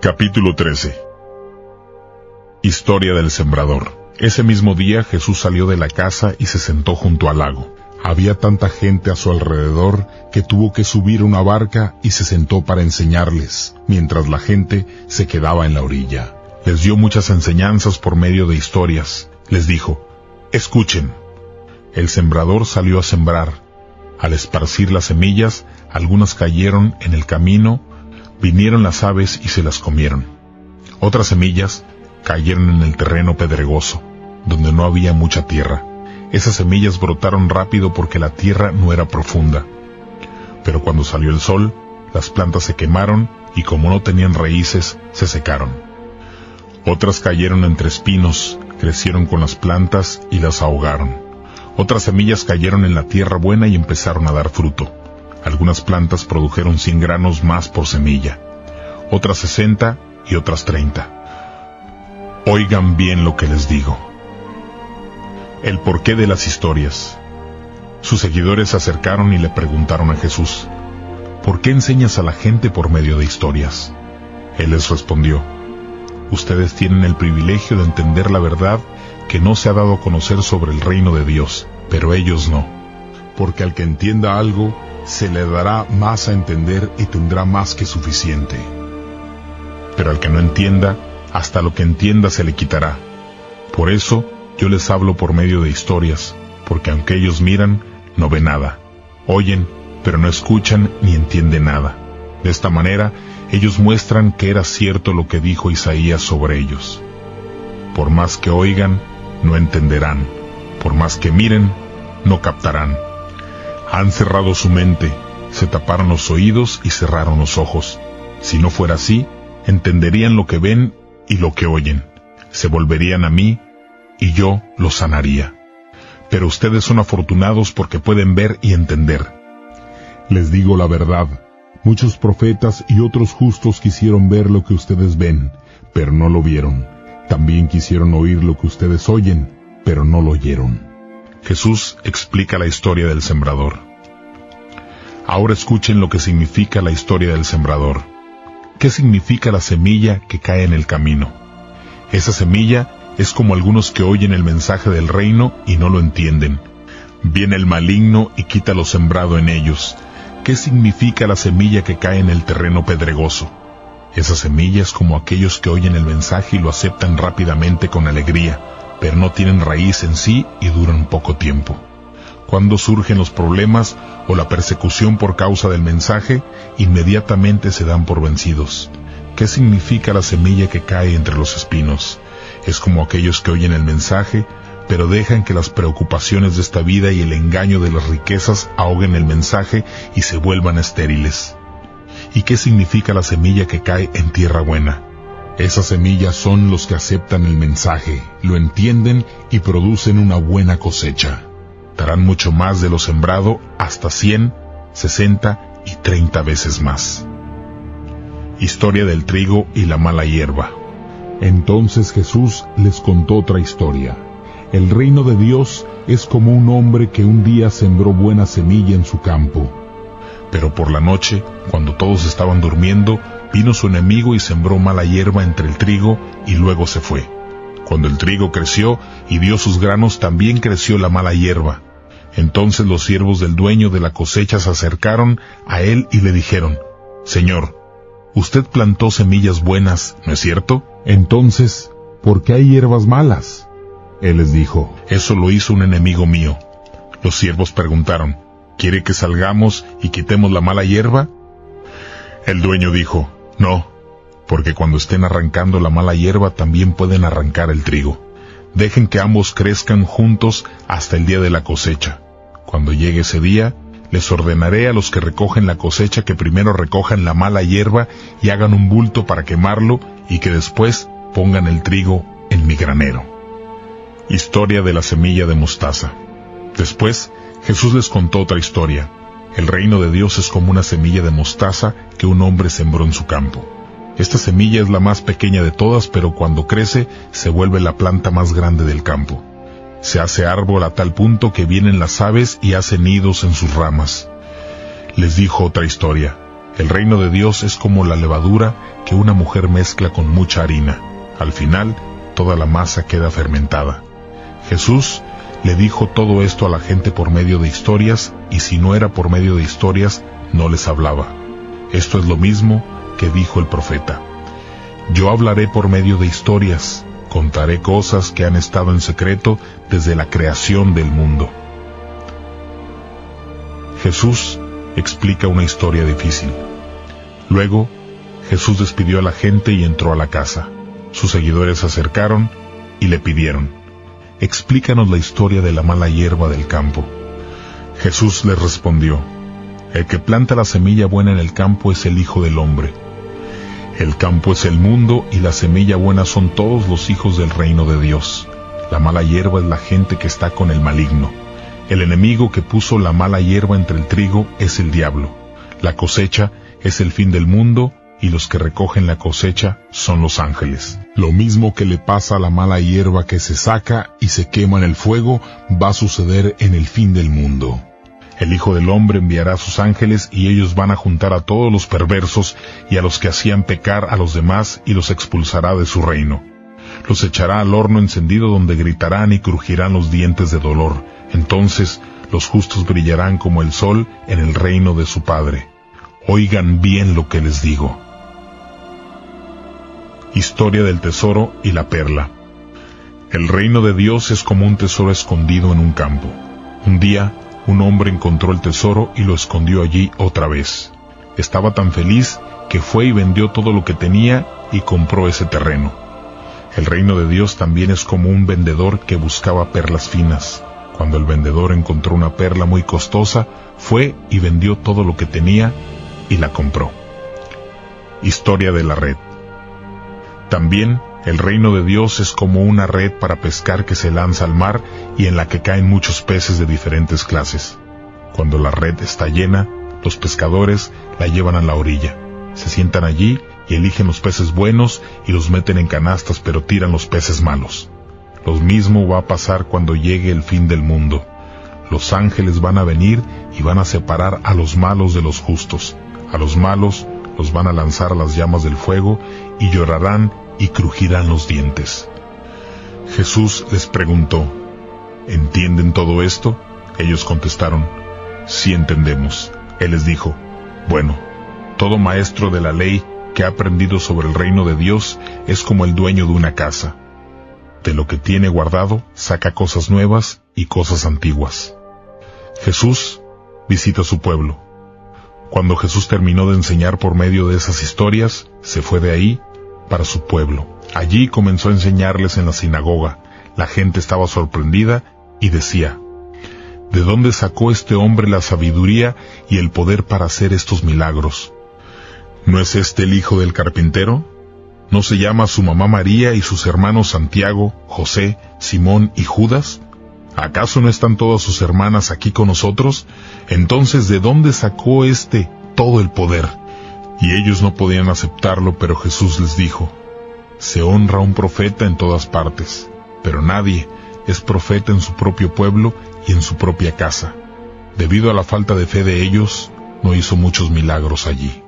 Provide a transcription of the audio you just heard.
Capítulo 13. Historia del sembrador. Ese mismo día Jesús salió de la casa y se sentó junto al lago. Había tanta gente a su alrededor que tuvo que subir a una barca y se sentó para enseñarles, mientras la gente se quedaba en la orilla. Les dio muchas enseñanzas por medio de historias. Les dijo: escuchen. El sembrador salió a sembrar. Al esparcir las semillas, algunas cayeron en el camino, vinieron las aves y se las comieron. Otras semillas cayeron en el terreno pedregoso, donde no había mucha tierra. Esas semillas brotaron rápido porque la tierra no era profunda. Pero cuando salió el sol, las plantas se quemaron y como no tenían raíces, se secaron. Otras cayeron entre espinos, crecieron con las plantas y las ahogaron. Otras semillas cayeron en la tierra buena y empezaron a dar fruto. Algunas plantas produjeron 100 granos más por semilla, otras 60 y otras 30. Oigan bien lo que les digo. El porqué de las historias. Sus seguidores se acercaron y le preguntaron a Jesús: ¿por qué enseñas a la gente por medio de historias? Él les respondió: ustedes tienen el privilegio de entender la verdad que no se ha dado a conocer sobre el reino de Dios, pero ellos no. Porque al que entienda algo, se le dará más a entender y tendrá más que suficiente. Pero al que no entienda, hasta lo que entienda se le quitará. Por eso yo les hablo por medio de historias, porque aunque ellos miran, no ven nada. Oyen, pero no escuchan ni entienden nada. De esta manera, ellos muestran que era cierto lo que dijo Isaías sobre ellos. Por más que oigan, no entenderán. Por más que miren, no captarán. Han cerrado su mente, se taparon los oídos y cerraron los ojos. Si no fuera así, entenderían lo que ven y lo que oyen. Se volverían a mí y yo los sanaría. Pero ustedes son afortunados porque pueden ver y entender. Les digo la verdad, muchos profetas y otros justos quisieron ver lo que ustedes ven, pero no lo vieron. También quisieron oír lo que ustedes oyen, pero no lo oyeron. Jesús explica la historia del sembrador. Ahora escuchen lo que significa la historia del sembrador. ¿Qué significa la semilla que cae en el camino? Esa semilla es como algunos que oyen el mensaje del reino y no lo entienden. Viene el maligno y quita lo sembrado en ellos. ¿Qué significa la semilla que cae en el terreno pedregoso? Esa semilla es como aquellos que oyen el mensaje y lo aceptan rápidamente con alegría, pero no tienen raíz en sí y duran poco tiempo. Cuando surgen los problemas o la persecución por causa del mensaje, inmediatamente se dan por vencidos. ¿Qué significa la semilla que cae entre los espinos? Es como aquellos que oyen el mensaje, pero dejan que las preocupaciones de esta vida y el engaño de las riquezas ahoguen el mensaje y se vuelvan estériles. ¿Y qué significa la semilla que cae en tierra buena? Esas semillas son los que aceptan el mensaje, lo entienden y producen una buena cosecha. Darán mucho más de lo sembrado, hasta 100, 60 y 30 veces más. Historia del trigo y la mala hierba. Entonces Jesús les contó otra historia. El reino de Dios es como un hombre que un día sembró buena semilla en su campo. Pero por la noche, cuando todos estaban durmiendo, vino su enemigo y sembró mala hierba entre el trigo y luego se fue. Cuando el trigo creció y dio sus granos, también creció la mala hierba. Entonces los siervos del dueño de la cosecha se acercaron a él y le dijeron: Señor, usted plantó semillas buenas, ¿no es cierto? Entonces, ¿por qué hay hierbas malas? Él les dijo: eso lo hizo un enemigo mío. Los siervos preguntaron: ¿quiere que salgamos y quitemos la mala hierba? El dueño dijo: no, porque cuando estén arrancando la mala hierba también pueden arrancar el trigo. Dejen que ambos crezcan juntos hasta el día de la cosecha. Cuando llegue ese día, les ordenaré a los que recogen la cosecha que primero recojan la mala hierba y hagan un bulto para quemarlo y que después pongan el trigo en mi granero. Historia de la semilla de mostaza. Después, Jesús les contó otra historia. El reino de Dios es como una semilla de mostaza que un hombre sembró en su campo. Esta semilla es la más pequeña de todas, pero cuando crece, se vuelve la planta más grande del campo. Se hace árbol a tal punto que vienen las aves y hacen nidos en sus ramas. Les dijo otra historia. El reino de Dios es como la levadura que una mujer mezcla con mucha harina. Al final, toda la masa queda fermentada. Jesús le dijo todo esto a la gente por medio de historias, y si no era por medio de historias, no les hablaba. Esto es lo mismo que dijo el profeta: yo hablaré por medio de historias, contaré cosas que han estado en secreto desde la creación del mundo. Jesús explica una historia difícil. Luego, Jesús despidió a la gente y entró a la casa. Sus seguidores se acercaron y le pidieron: explícanos la historia de la mala hierba del campo. Jesús les respondió: el que planta la semilla buena en el campo es el Hijo del Hombre. El campo es el mundo y la semilla buena son todos los hijos del reino de Dios. La mala hierba es la gente que está con el maligno. El enemigo que puso la mala hierba entre el trigo es el diablo. La cosecha es el fin del mundo y los que recogen la cosecha son los ángeles. Lo mismo que le pasa a la mala hierba que se saca y se quema en el fuego, va a suceder en el fin del mundo. El Hijo del Hombre enviará a sus ángeles y ellos van a juntar a todos los perversos y a los que hacían pecar a los demás y los expulsará de su reino. Los echará al horno encendido donde gritarán y crujirán los dientes de dolor. Entonces los justos brillarán como el sol en el reino de su Padre. Oigan bien lo que les digo. Historia del tesoro y la perla. El reino de Dios es como un tesoro escondido en un campo. Un día, un hombre encontró el tesoro y lo escondió allí otra vez. Estaba tan feliz que fue y vendió todo lo que tenía y compró ese terreno. El reino de Dios también es como un vendedor que buscaba perlas finas. Cuando el vendedor encontró una perla muy costosa, fue y vendió todo lo que tenía y la compró. Historia de la red. También el reino de Dios es como una red para pescar que se lanza al mar y en la que caen muchos peces de diferentes clases. Cuando la red está llena, los pescadores la llevan a la orilla. Se sientan allí y eligen los peces buenos y los meten en canastas, pero tiran los peces malos. Lo mismo va a pasar cuando llegue el fin del mundo. Los ángeles van a venir y van a separar a los malos de los justos. A los malos los van a lanzar a las llamas del fuego y llorarán y crujirán los dientes. Jesús les preguntó: ¿entienden todo esto? Ellos contestaron: sí entendemos. Él les dijo: bueno, todo maestro de la ley que ha aprendido sobre el reino de Dios es como el dueño de una casa. De lo que tiene guardado, saca cosas nuevas y cosas antiguas. Jesús visita su pueblo. Cuando Jesús terminó de enseñar por medio de esas historias, se fue de ahí para su pueblo. Allí comenzó a enseñarles en la sinagoga. La gente estaba sorprendida y decía: ¿de dónde sacó este hombre la sabiduría y el poder para hacer estos milagros? ¿No es este el hijo del carpintero? ¿No se llama su mamá María y sus hermanos Santiago, José, Simón y Judas? ¿Acaso no están todas sus hermanas aquí con nosotros? Entonces, ¿de dónde sacó todo el poder? Y ellos no podían aceptarlo, pero Jesús les dijo: se honra a un profeta en todas partes, pero nadie es profeta en su propio pueblo y en su propia casa. Debido a la falta de fe de ellos, no hizo muchos milagros allí.